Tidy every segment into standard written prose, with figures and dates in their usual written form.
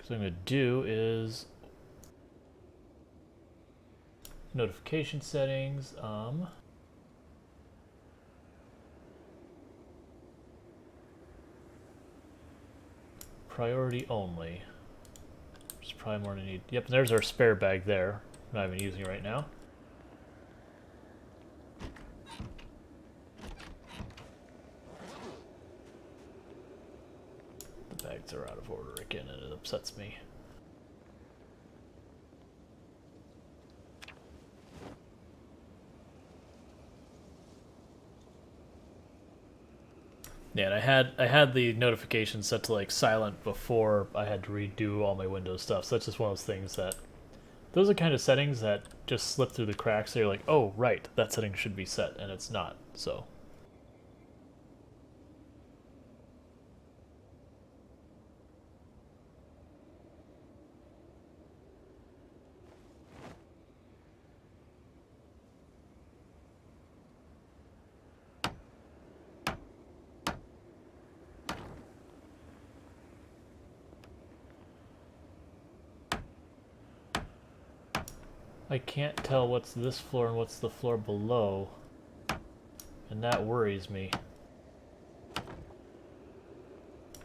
So what I'm going to do is notification settings. Priority only. There's probably more to need. Yep, there's our spare bag there. I'm not even using it right now. The bags are out of order again, and it upsets me. Yeah, and I had the notification set to like silent before I had to redo all my Windows stuff. So that's just one of those things that those are kind of settings that just slip through the cracks. So you're like, oh right, that setting should be set, and it's not. So. I can't tell what's this floor and what's the floor below, and that worries me.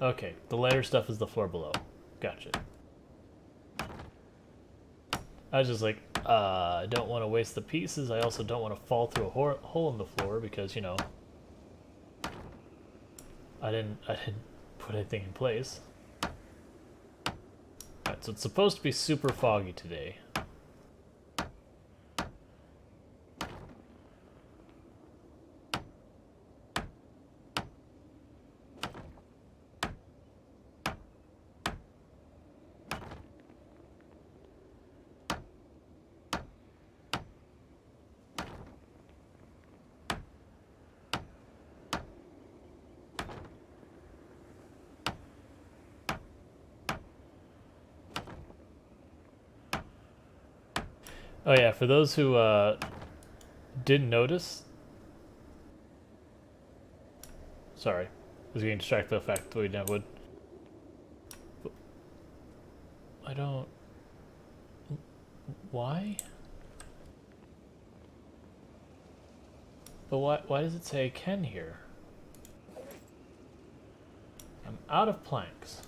Okay, the lighter stuff is the floor below. Gotcha. I was just like, I don't want to waste the pieces. I also don't want to fall through a hole in the floor because, you know, I didn't put anything in place. Alright, so it's supposed to be super foggy today. Oh yeah, for those who didn't notice, sorry, I was getting distracted by the fact that we never would. I don't. Why? But why does it say I can here? I'm out of planks.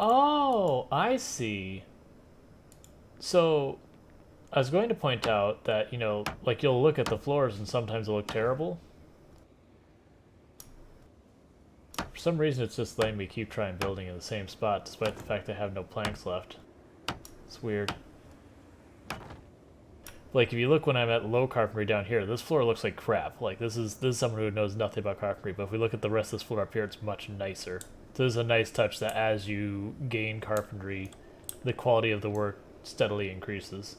Oh, I see. So, I was going to point out that, you know, like you'll look at the floors and sometimes they'll look terrible. For some reason it's just letting me keep trying building in the same spot despite the fact I have no planks left. It's weird. Like if you look when I'm at low carpentry down here, this floor looks like crap. Like this is someone who knows nothing about carpentry, but if we look at the rest of this floor up here, it's much nicer. So this is a nice touch that as you gain carpentry, the quality of the work steadily increases.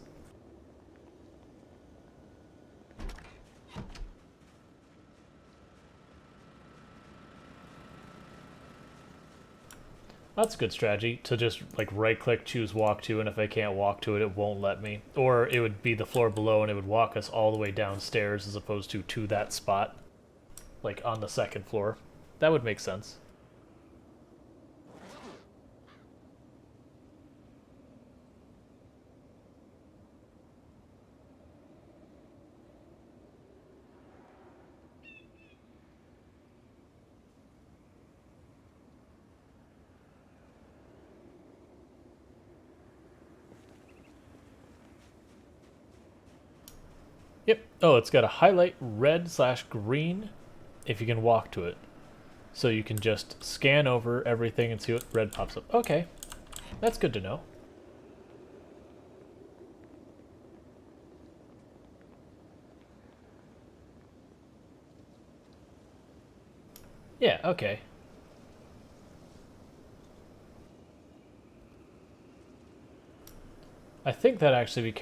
That's a good strategy, to just like right click, choose walk to, and if I can't walk to it, it won't let me. Or it would be the floor below and it would walk us all the way downstairs as opposed to that spot, like on the second floor. That would make sense. Yep. Oh, it's got a highlight red/green if you can walk to it. So you can just scan over everything and see what red pops up. Okay, that's good to know. Yeah, okay. I think that actually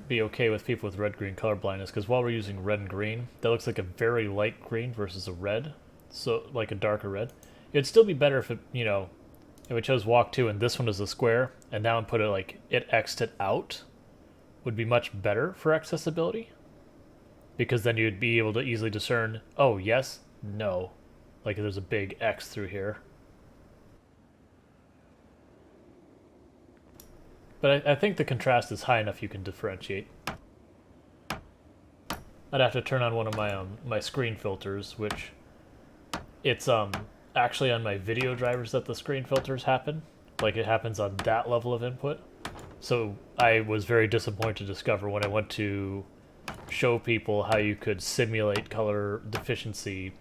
be okay with people with red-green color blindness, because while we're using red and green, that looks like a very light green versus a red, so like a darker red. It'd still be better if it, you know, if we chose walk to and this one is a square, and now I'm put it like it X'd it out, would be much better for accessibility, because then you'd be able to easily discern, oh, yes, no. Like there's a big X through here. But I think the contrast is high enough you can differentiate. I'd have to turn on one of my screen filters, which it's actually on my video drivers that the screen filters happen. Like it happens on that level of input. So I was very disappointed to discover when I went to show people how you could simulate color deficiency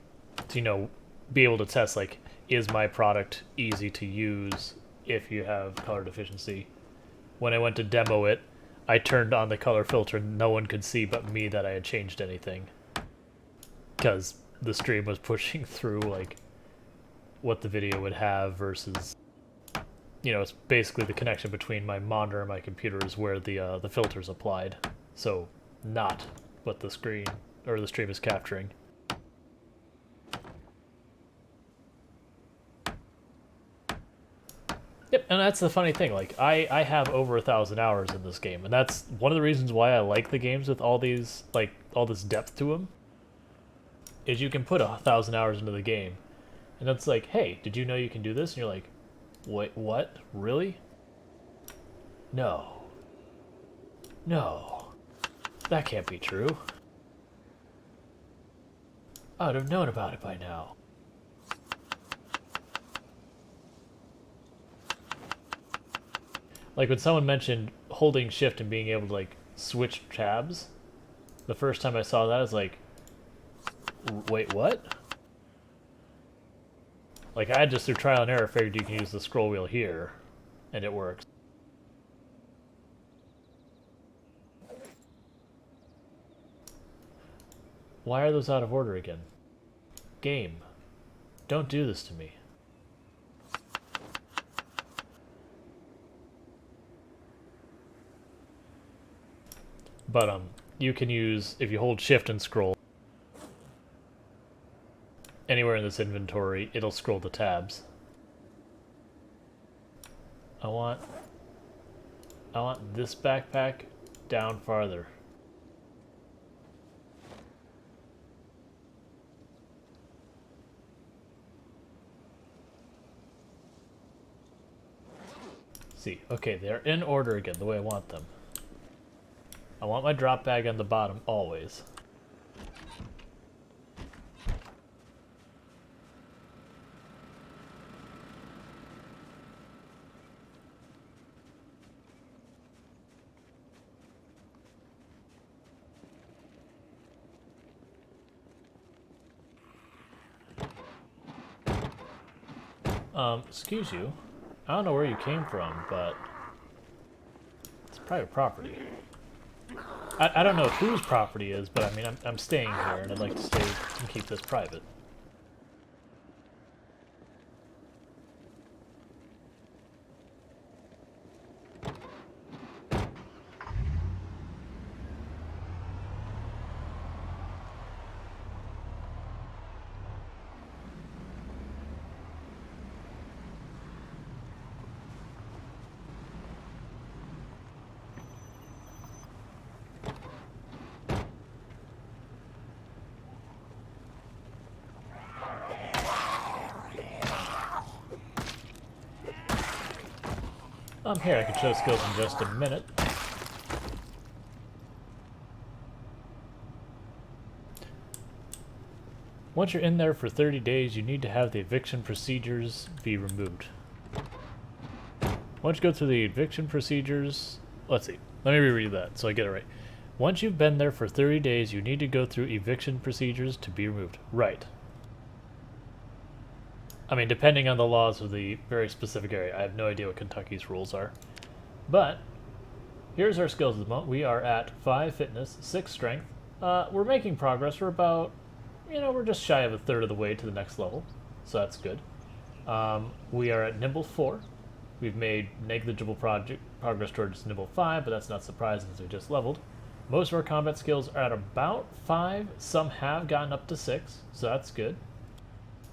to, you know, be able to test, like, is my product easy to use if you have color deficiency. When I went to demo it, I turned on the color filter and no one could see but me that I had changed anything. Because the stream was pushing through, like, what the video would have versus, you know, it's basically the connection between my monitor and my computer is where the filter's applied. So, not what the screen or the stream is capturing. Yep, and that's the funny thing. Like, I have over 1,000 hours in this game, and that's one of the reasons why I like the games with all these, like, all this depth to them. Is you can put 1,000 hours into the game, and it's like, hey, did you know you can do this? And you're like, wait, what? Really? No. No. That can't be true. I would have known about it by now. Like when someone mentioned holding shift and being able to like switch tabs, the first time I saw that I was like, wait, what? Like I just through trial and error figured you can use the scroll wheel here and it works. Why are those out of order again? Game, don't do this to me. But you can use, if you hold shift and scroll anywhere in this inventory, it'll scroll the tabs. I want this backpack down farther. See, okay, they're in order again, the way I want them. I want my drop bag on the bottom, always. Excuse you. I don't know where you came from, but it's private property. I don't know whose property is, but I mean, I'm staying here, and I'd like to stay and keep this private. Here, I can show skills in just a minute. Once you're in there for 30 days, you need to have the eviction procedures be removed. Once you go through the eviction procedures... Let's see. Let me reread that so I get it right. Once you've been there for 30 days, you need to go through eviction procedures to be removed. Right. I mean, depending on the laws of the very specific area. I have no idea what Kentucky's rules are. But, here's our skills at the moment. We are at 5 fitness, 6 strength. We're making progress. We're about, you know, we're just shy of a third of the way to the next level. So that's good. We are at nimble 4. We've made negligible progress towards nimble 5, but that's not surprising as we just leveled. Most of our combat skills are at about 5. Some have gotten up to 6, so that's good.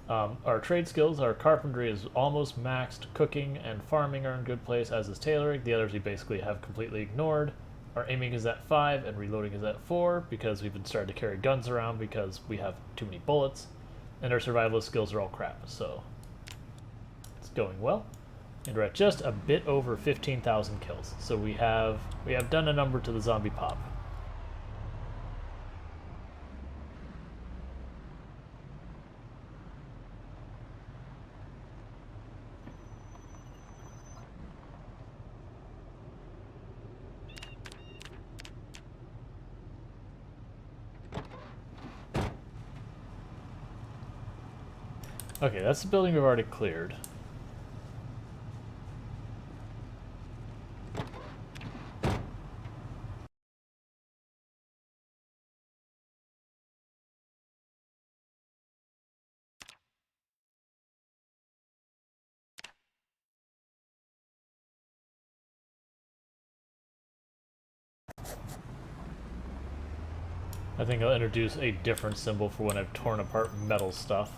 Our trade skills, our carpentry is almost maxed. Cooking and farming are in good place, as is tailoring. The others we basically have completely ignored. Our aiming is at 5 and reloading is at 4 because we've been starting to carry guns around because we have too many bullets. And our survivalist skills are all crap, so it's going well. And we're at just a bit over 15,000 kills. So we have done a number to the zombie pop. Okay, that's the building we've already cleared. I think I'll introduce a different symbol for when I've torn apart metal stuff.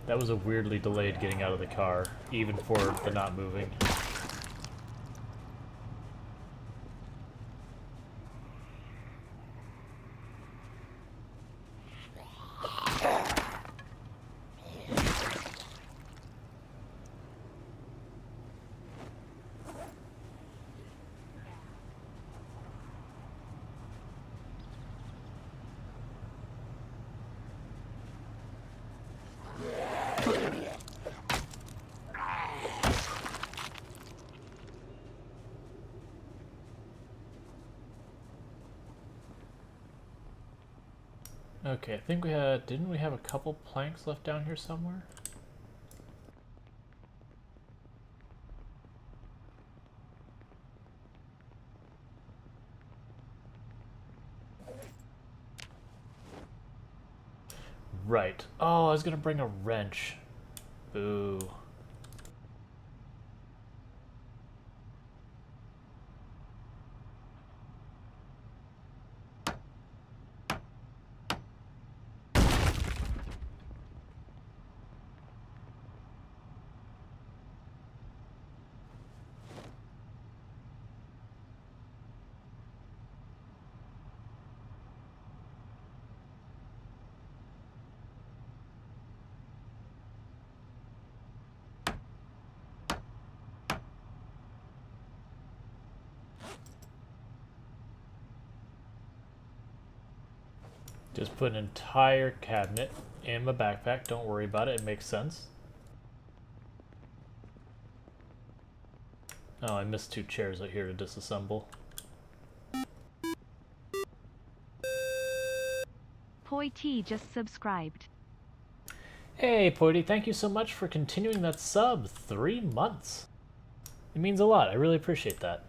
That was a weirdly delayed getting out of the car, even for the not moving. Okay, I think didn't we have a couple planks left down here somewhere? Right. Oh, I was gonna bring a wrench. Boo. Just put an entire cabinet in my backpack. Don't worry about it. It makes sense. Oh, I missed 2 chairs out here to disassemble. Poi T just subscribed. Hey, Poity, thank you so much for continuing that sub. 3 months. It means a lot. I really appreciate that.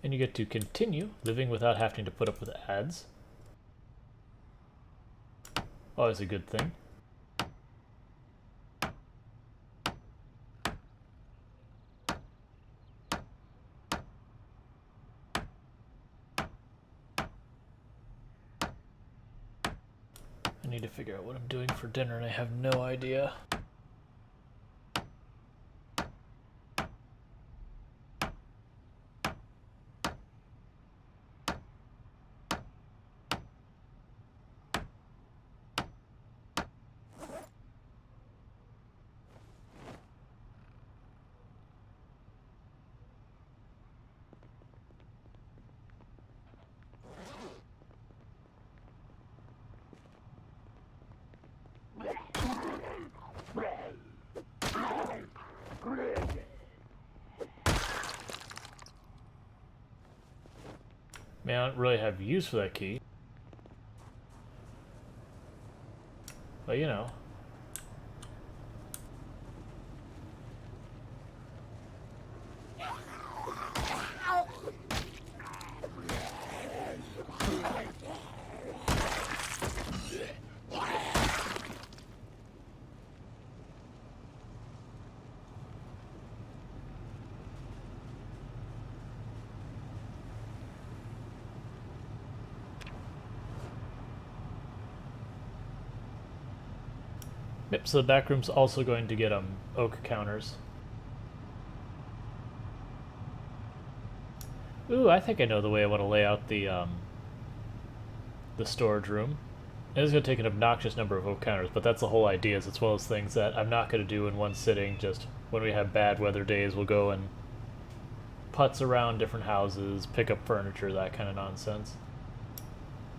And you get to continue living without having to put up with ads. Always a good thing. I need to figure out what I'm doing for dinner and I have no idea. Man, I don't really have use for that key. But you know. Yep, so the back room's also going to get oak counters. Ooh, I think I know the way I want to lay out the storage room. It is going to take an obnoxious number of oak counters, but that's the whole idea. Is it's one of those things that I'm not going to do in one sitting. Just when we have bad weather days, we'll go and putz around different houses, pick up furniture, that kind of nonsense.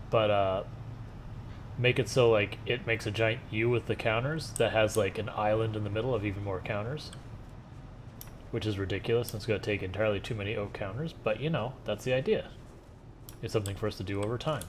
But make it so like it makes a giant U with the counters that has like an island in the middle of even more counters, which is ridiculous. It's going to take entirely too many oak counters, but you know, that's the idea. It's something for us to do over time.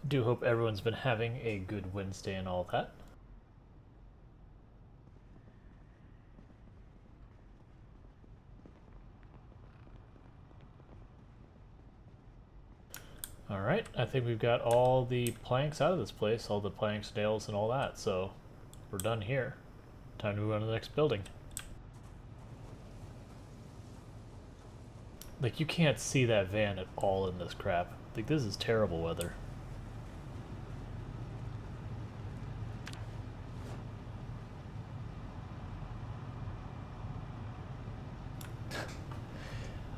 Do hope everyone's been having a good Wednesday and all that. Alright, I think we've got all the planks out of this place, all the planks, nails, and all that, so we're done here. Time to move on to the next building. Like, you can't see that van at all in this crap. Like, this is terrible weather.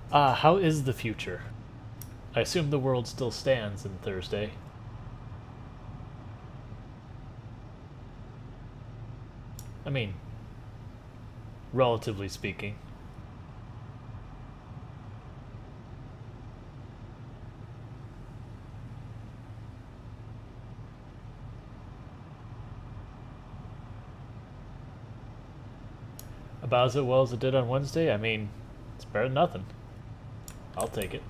How is the future? I assume the world still stands in Thursday. I mean, relatively speaking. About as well as it did on Wednesday, I mean, it's better than nothing. I'll take it.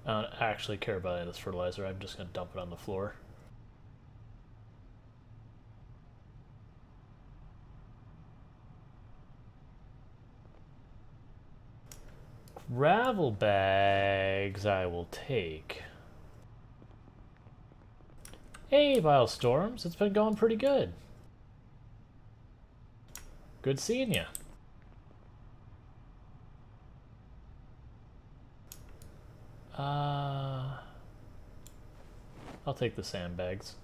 I don't actually care about any of this fertilizer. I'm just going to dump it on the floor. Gravel bags I will take. Hey, Storms, it's been going pretty good. Good seeing you. I'll take the sandbags.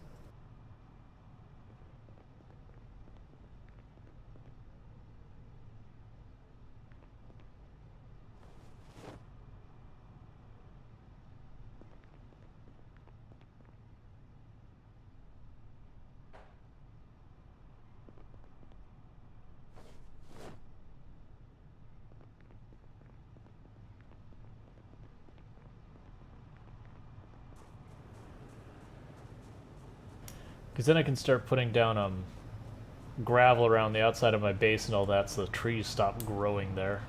Because then I can start putting down gravel around the outside of my base and all that so the trees stop growing there.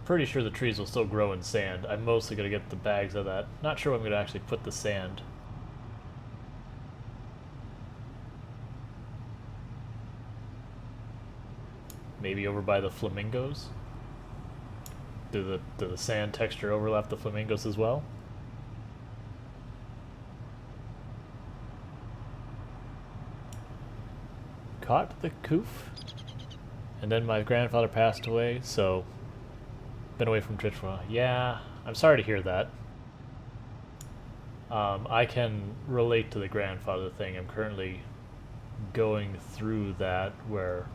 Pretty sure the trees will still grow in sand. I'm mostly going to get the bags of that. Not sure where I'm going to actually put the sand. Maybe over by the flamingos? Do the sand texture overlap the flamingos as well? Caught the coof, and then my grandfather passed away, so been away from Twitch for a while. Yeah, I'm sorry to hear that. I can relate to the grandfather thing. I'm currently going through that where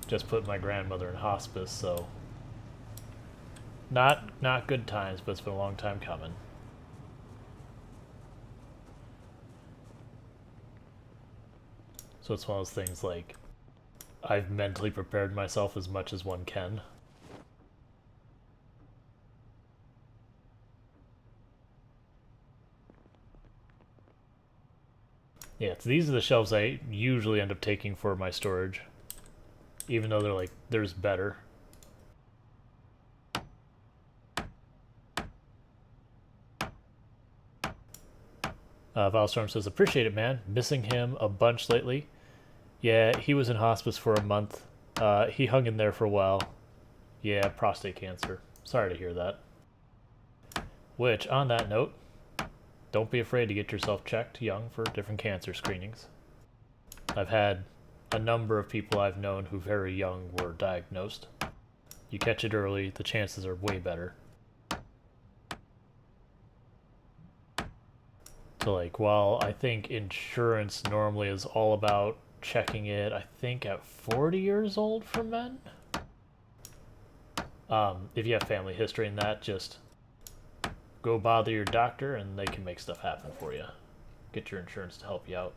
just put my grandmother in hospice, so not good times, but it's been a long time coming. So it's one of those things like I've mentally prepared myself as much as one can. Yeah, so these are the shelves I usually end up taking for my storage. Even though they're like, there's better. Valstorm says, appreciate it, man. Missing him a bunch lately. Yeah, he was in hospice for a month. He hung in there for a while. Yeah, prostate cancer. Sorry to hear that. Which, on that note, don't be afraid to get yourself checked young for different cancer screenings. I've had a number of people I've known who very young were diagnosed. You catch it early, the chances are way better. So like, while I think insurance normally is all about checking it, I think at 40 years old for men. If you have family history in that, just go bother your doctor and they can make stuff happen for you. Get your insurance to help you out.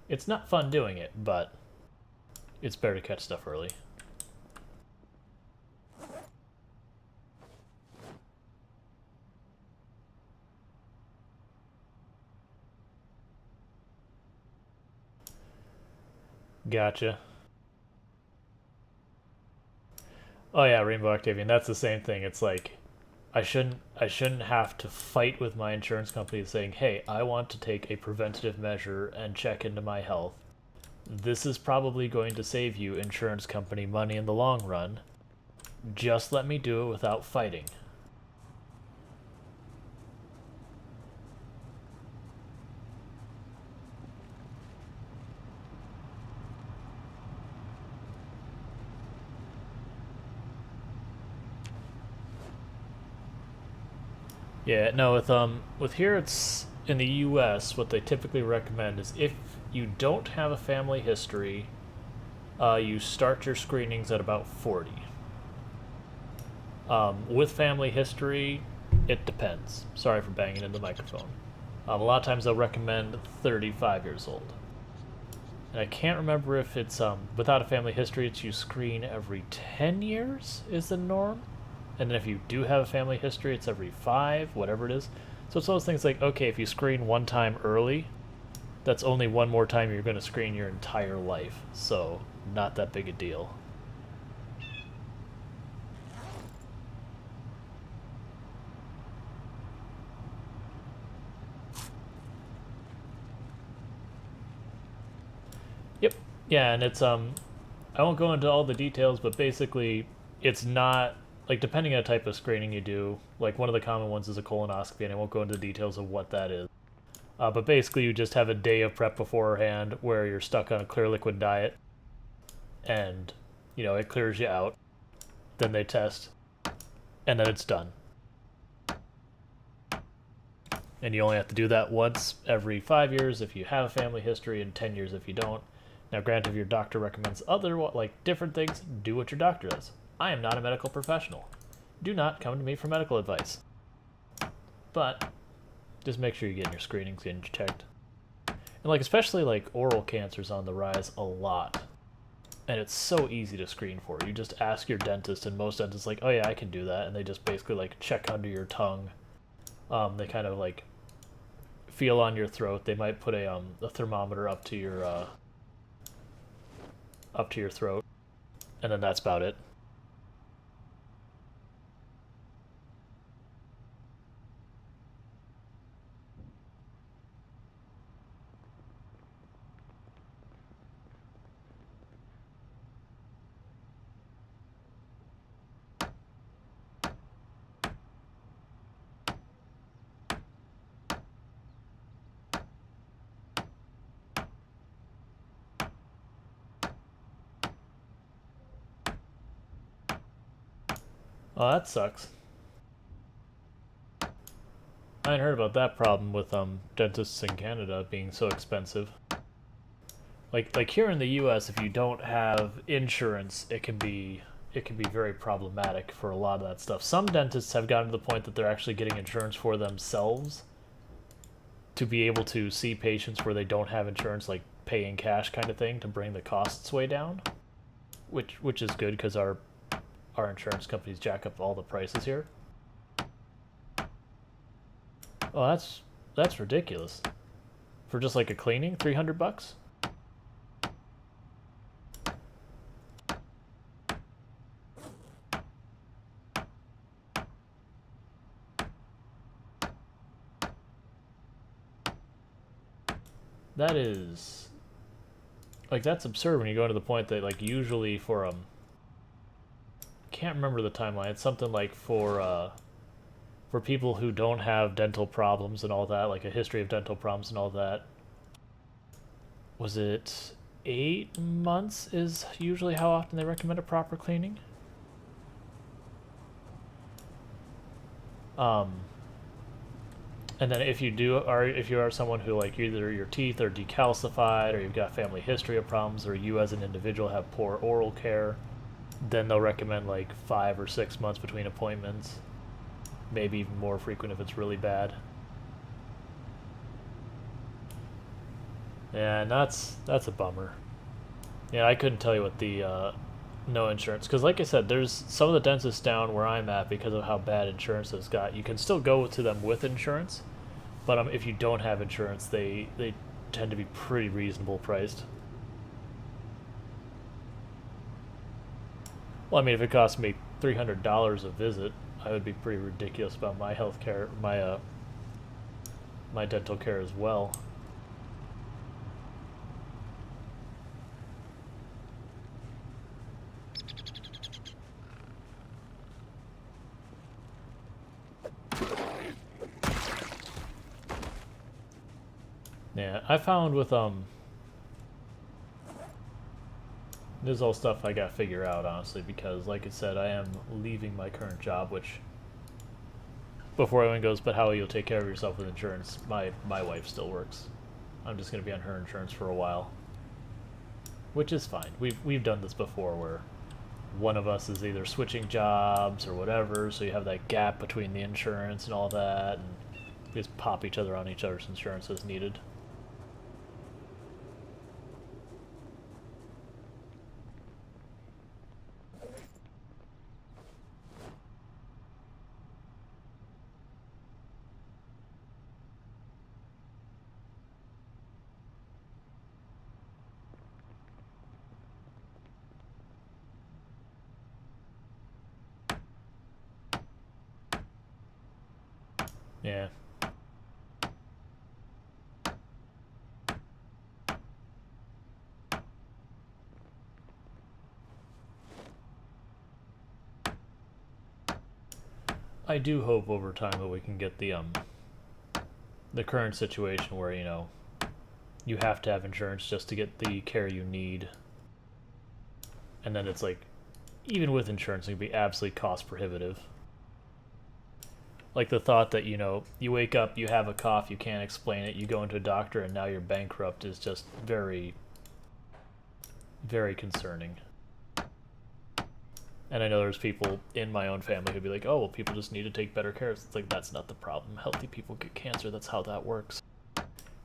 It's not fun doing it, but it's better to catch stuff early. Gotcha. Oh yeah, Rainbow Octavian, that's the same thing. It's like I shouldn't have to fight with my insurance company saying, "Hey, I want to take a preventative measure and check into my health. This is probably going to save you, insurance company, money in the long run. Just let me do it without fighting." Yeah, no, with here it's in the US, what they typically recommend is if you don't have a family history, you start your screenings at about 40. With family history, it depends. Sorry for banging into the microphone. A lot of times they'll recommend 35 years old. And I can't remember if it's without a family history, it's you screen every 10 years is the norm. And then if you do have a family history, it's every 5, whatever it is. So it's those things like, okay, if you screen one time early, that's only one more time you're going to screen your entire life. So not that big a deal. Yep. Yeah, and it's I won't go into all the details, but basically it's not like depending on the type of screening you do, like one of the common ones is a colonoscopy, and I won't go into the details of what that is. But basically you just have a day of prep beforehand where you're stuck on a clear liquid diet and it clears you out. Then they test and then it's done. And you only have to do that once every 5 years if you have a family history and 10 years if you don't. Now, granted, if your doctor recommends different things, do what your doctor does. I am not a medical professional. Do not come to me for medical advice. But just make sure you're getting your screenings getting checked. And especially oral cancer's on the rise a lot. And it's so easy to screen for. You just ask your dentist, and most dentists oh yeah, I can do that, and they just basically check under your tongue. They kind of feel on your throat. They might put a thermometer up to your throat, and then that's about it. Oh, that sucks. I hadn't heard about that problem with dentists in Canada being so expensive. Like here in the US, if you don't have insurance, it can be it can be very problematic for a lot of that stuff. Some dentists have gotten to the point that they're actually getting insurance for themselves to be able to see patients where they don't have insurance, like pay in cash kind of thing, to bring the costs way down, which is good because our insurance companies jack up all the prices here. Oh, that's ridiculous. For just like a cleaning, $300? That is, like, that's absurd when you go to the point that, like, usually for can't remember the timeline. It's something like for people who don't have dental problems and all that, like a history of dental problems and all that. Was it 8 months is usually how often they recommend a proper cleaning? And then if you are someone who, like, either your teeth are decalcified or you've got family history of problems or you as an individual have poor oral care, then they'll recommend like 5 or 6 months between appointments. Maybe even more frequent if it's really bad. Yeah, and that's a bummer. Yeah, I couldn't tell you what the no insurance, because like I said, there's some of the dentists down where I'm at, because of how bad insurance has got. You can still go to them with insurance, but if you don't have insurance, they tend to be pretty reasonable priced. Well, I mean, if it cost me $300 a visit, I would be pretty ridiculous about my health care, my dental care as well. Yeah, I found with this is all stuff I gotta figure out, honestly, because like I said, I am leaving my current job, which, before everyone goes, but how you'll take care of yourself with insurance, my wife still works. I'm just gonna be on her insurance for a while, which is fine. We've done this before where one of us is either switching jobs or whatever, so you have that gap between the insurance and all that, and we just pop each other on each other's insurance as needed. Yeah. I do hope over time that we can get the current situation where, you know, you have to have insurance just to get the care you need. And then it's like, even with insurance, it can be absolutely cost prohibitive. Like the thought that, you know, you wake up, you have a cough, you can't explain it, you go into a doctor, and now you're bankrupt is just very, very concerning. And I know there's people in my own family who'd be like, oh, well, people just need to take better care. It's like, that's not the problem. Healthy people get cancer. That's how that works.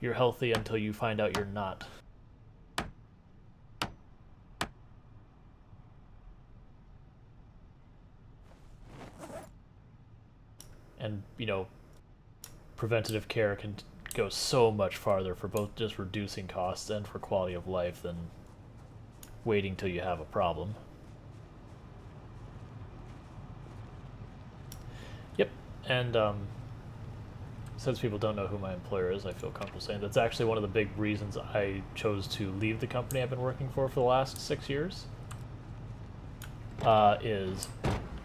You're healthy until you find out you're not. And, you know, preventative care can go so much farther for both just reducing costs and for quality of life than waiting till you have a problem. Yep, and since people don't know who my employer is, I feel comfortable saying that's actually one of the big reasons I chose to leave the company I've been working for the last 6 years. Is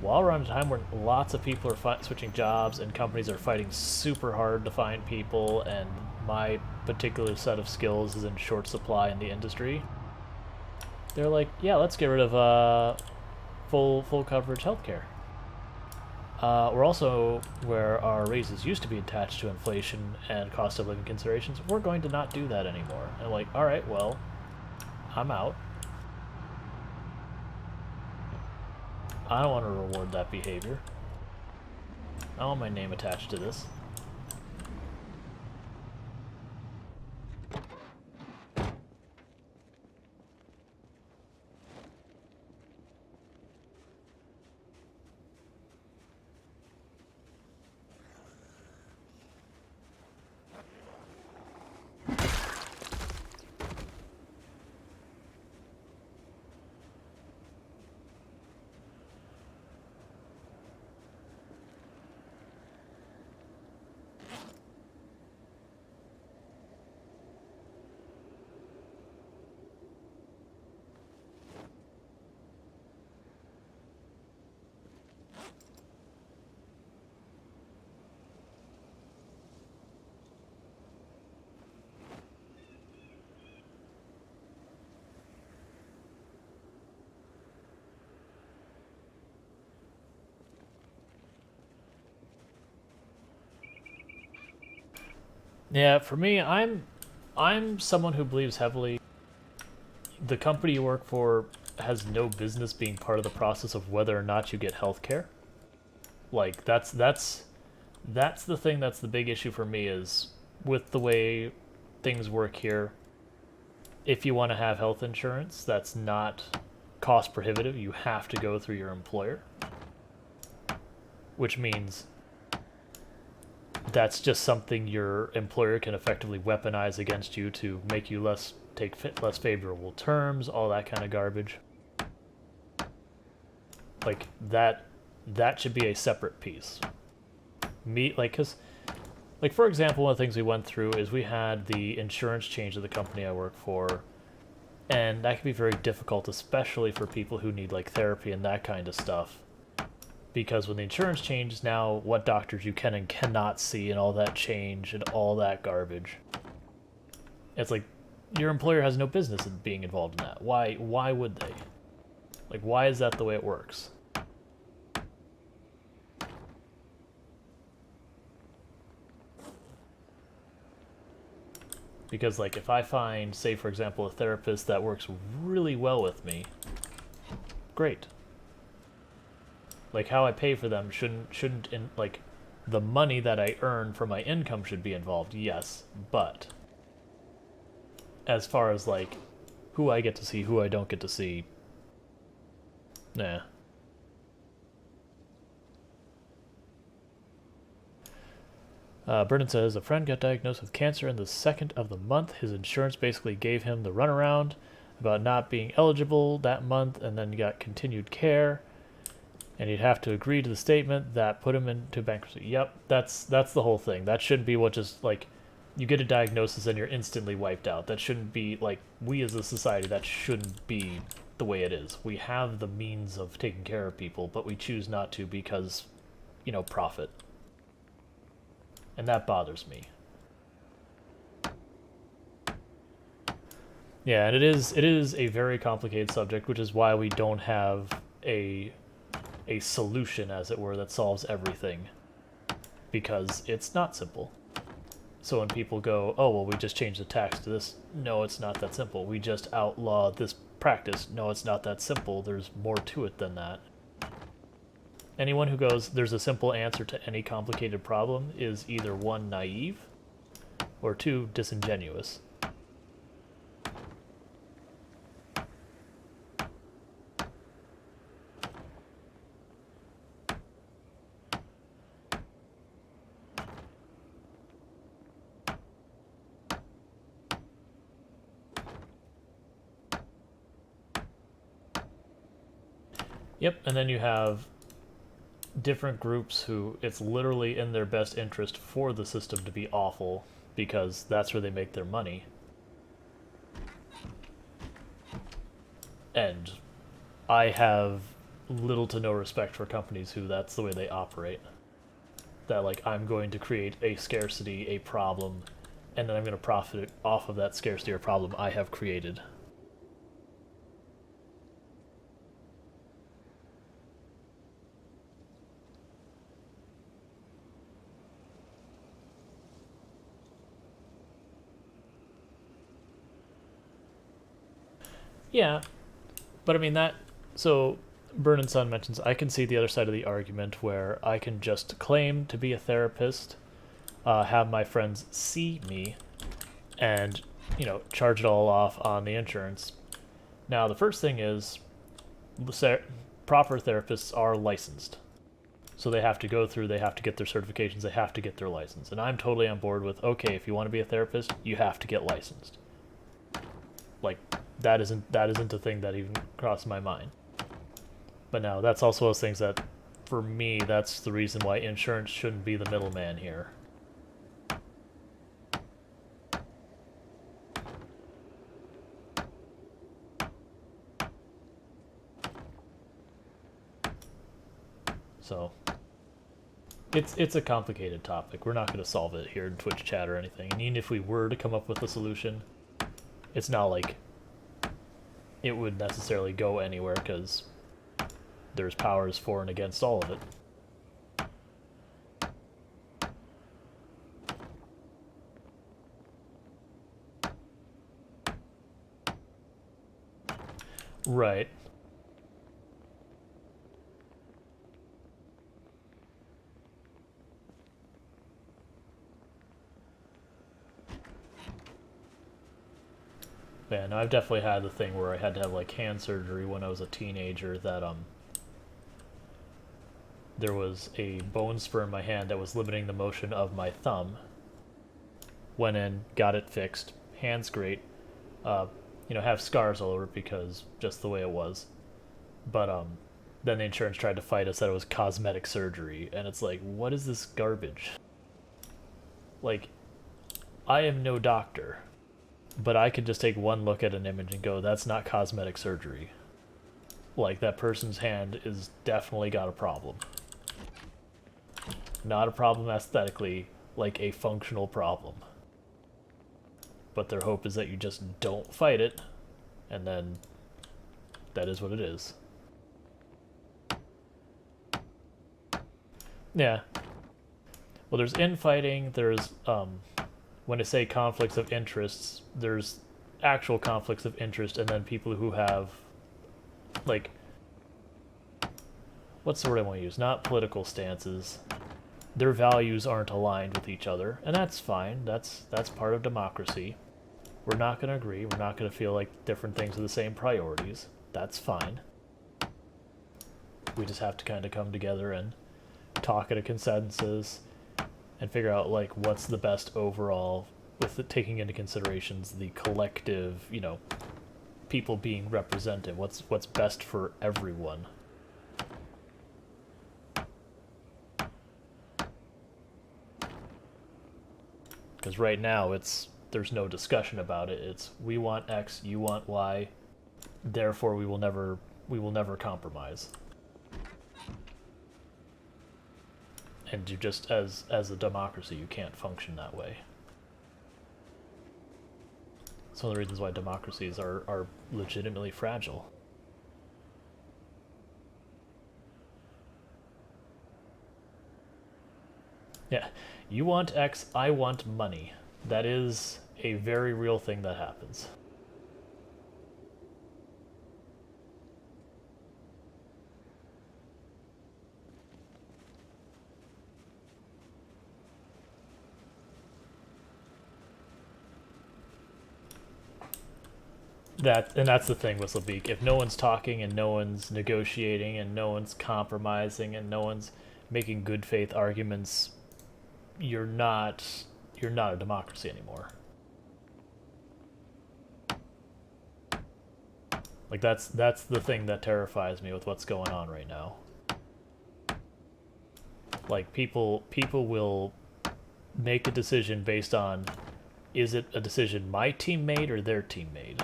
while we're on a time where lots of people are switching jobs and companies are fighting super hard to find people, and my particular set of skills is in short supply in the industry, they're like, yeah, let's get rid of full coverage healthcare. We're also, where our raises used to be attached to inflation and cost of living considerations, we're going to not do that anymore. And I'm like, all right, well, I'm out. I don't want to reward that behavior. I don't want my name attached to this. Yeah, for me, I'm someone who believes heavily the company you work for has no business being part of the process of whether or not you get health care. Like that's the thing that's the big issue for me is with the way things work here. If you want to have health insurance, that's not cost prohibitive. You have to go through your employer, which means that's just something your employer can effectively weaponize against you to make you take less favorable terms, all that kind of garbage. Like that should be a separate piece. Cause like for example, one of the things we went through is we had the insurance change at the company I work for, and that can be very difficult, especially for people who need like therapy and that kind of stuff. Because when the insurance changes now, what doctors you can and cannot see and all that change and all that garbage. It's like your employer has no business in being involved in that. Why would they? Like why is that the way it works? Because like if I find, say for example, a therapist that works really well with me, great. Like how I pay for them shouldn't like the money that I earn from my income should be involved, yes, but as far as like who I get to see, who I don't get to see, nah. Brennan says, a friend got diagnosed with cancer in the second of the month. His insurance basically gave him the runaround about not being eligible that month, and then he got continued care. And he'd have to agree to the statement that put him into bankruptcy. Yep, that's the whole thing. That shouldn't be what just, like, you get a diagnosis and you're instantly wiped out. That shouldn't be, like, we as a society, that shouldn't be the way it is. We have the means of taking care of people, but we choose not to because, profit. And that bothers me. Yeah, and it is a very complicated subject, which is why we don't have a solution, as it were, that solves everything. Because it's not simple. So when people go, oh, well, we just changed the tax to this. No, it's not that simple. We just outlaw this practice. No, it's not that simple. There's more to it than that. Anyone who goes, there's a simple answer to any complicated problem is either one, naive, or two, disingenuous. Yep, and then you have different groups who it's literally in their best interest for the system to be awful because that's where they make their money. And I have little to no respect for companies who that's the way they operate. That, like, I'm going to create a scarcity, a problem, and then I'm going to profit off of that scarcity or problem I have created. Yeah, but I mean that. So Burn and Sun mentions, I can see the other side of the argument where I can just claim to be a therapist, have my friends see me, and, you know, charge it all off on the insurance. Now, the first thing is, proper therapists are licensed. So they have to go through, they have to get their certifications, they have to get their license. And I'm totally on board with, okay, if you want to be a therapist, you have to get licensed. Like, that isn't a thing that even crossed my mind. But now, that's also those things that, for me, that's the reason why insurance shouldn't be the middleman here. So, it's a complicated topic. We're not going to solve it here in Twitch chat or anything. And even if we were to come up with a solution, it's not like it would necessarily go anywhere, because there's powers for and against all of it. Right. Yeah, no, I've definitely had the thing where I had to have like hand surgery when I was a teenager, that there was a bone spur in my hand that was limiting the motion of my thumb. Went in, got it fixed, hand's great. You know, have scars all over it because just the way it was. But then the insurance tried to fight us that it was cosmetic surgery, and it's like, what is this garbage? Like, I am no doctor, but I could just take one look at an image and go, that's not cosmetic surgery. Like, that person's hand is definitely got a problem. Not a problem aesthetically, like a functional problem. But their hope is that you just don't fight it, and then that is what it is. Yeah. Well, there's infighting, there's, when I say conflicts of interests, there's actual conflicts of interest, and then people who have, like, what's the word I want to use? Not political stances. Their values aren't aligned with each other, and that's fine. That's part of democracy. We're not going to agree. We're not going to feel like different things are the same priorities. That's fine. We just have to kind of come together and talk at a consensus and figure out, like, what's the best overall, with the, taking into considerations the collective, you know, people being represented. What's best for everyone. Because right now there's no discussion about it. It's, we want X, you want Y, therefore we will never compromise. And you just, as a democracy, you can't function that way. It's one of the reasons why democracies are legitimately fragile. Yeah, you want X, I want money. That is a very real thing that happens. That's the thing with Labique. If no one's talking and no one's negotiating and no one's compromising and no one's making good faith arguments, you're not a democracy anymore. Like, that's the thing that terrifies me with what's going on right now. Like, people will make a decision based on, is it a decision my team made or their team made?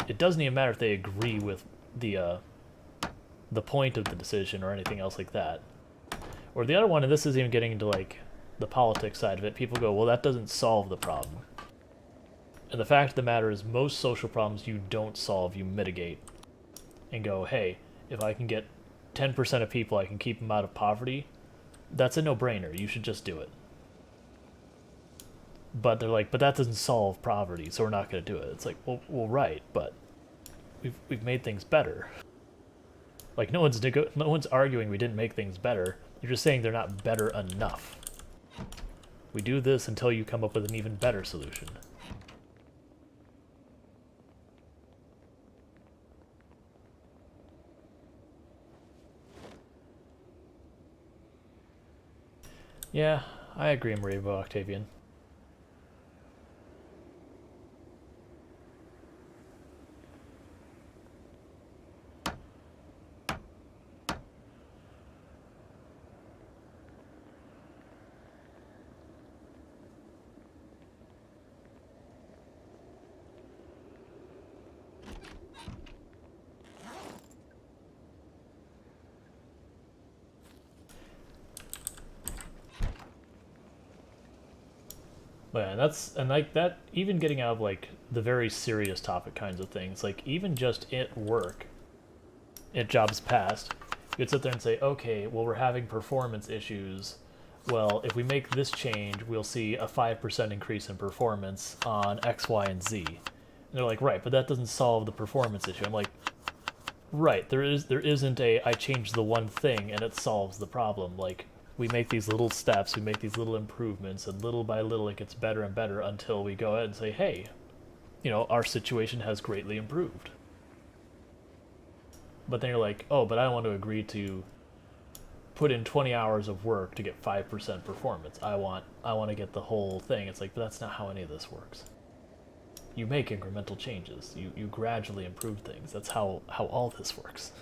It doesn't even matter if they agree with the point of the decision or anything else like that. Or the other one, and this is even getting into, like, the politics side of it, people go, well, that doesn't solve the problem. And the fact of the matter is, most social problems you don't solve, you mitigate. And go, hey, if I can get 10% of people, I can keep them out of poverty, that's a no-brainer. You should just do it. But they're like, but that doesn't solve poverty, so we're not going to do it. It's like, well, right, but we've made things better. Like no one's arguing we didn't make things better. You're just saying they're not better enough. We do this until you come up with an even better solution. Yeah, I agree, Rainbow Octavian. But yeah, and like that, even getting out of like the very serious topic kinds of things, like even just at work, at jobs past, you'd sit there and say, okay, well we're having performance issues. Well, if we make this change, we'll see a 5% increase in performance on X, Y, and Z. And they're like, right, but that doesn't solve the performance issue. I'm like, right, there isn't a I changed the one thing and it solves the problem. Like we make these little steps, we make these little improvements, and little by little it gets better and better until we go ahead and say, hey, our situation has greatly improved. But then you're like, oh, but I don't want to agree to put in 20 hours of work to get 5% performance. I want to get the whole thing. It's like, but that's not how any of this works. You make incremental changes. You gradually improve things. That's how all this works.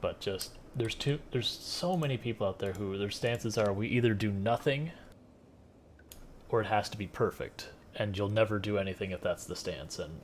But just there's so many people out there who their stances are we either do nothing or it has to be perfect, and you'll never do anything if that's the stance. And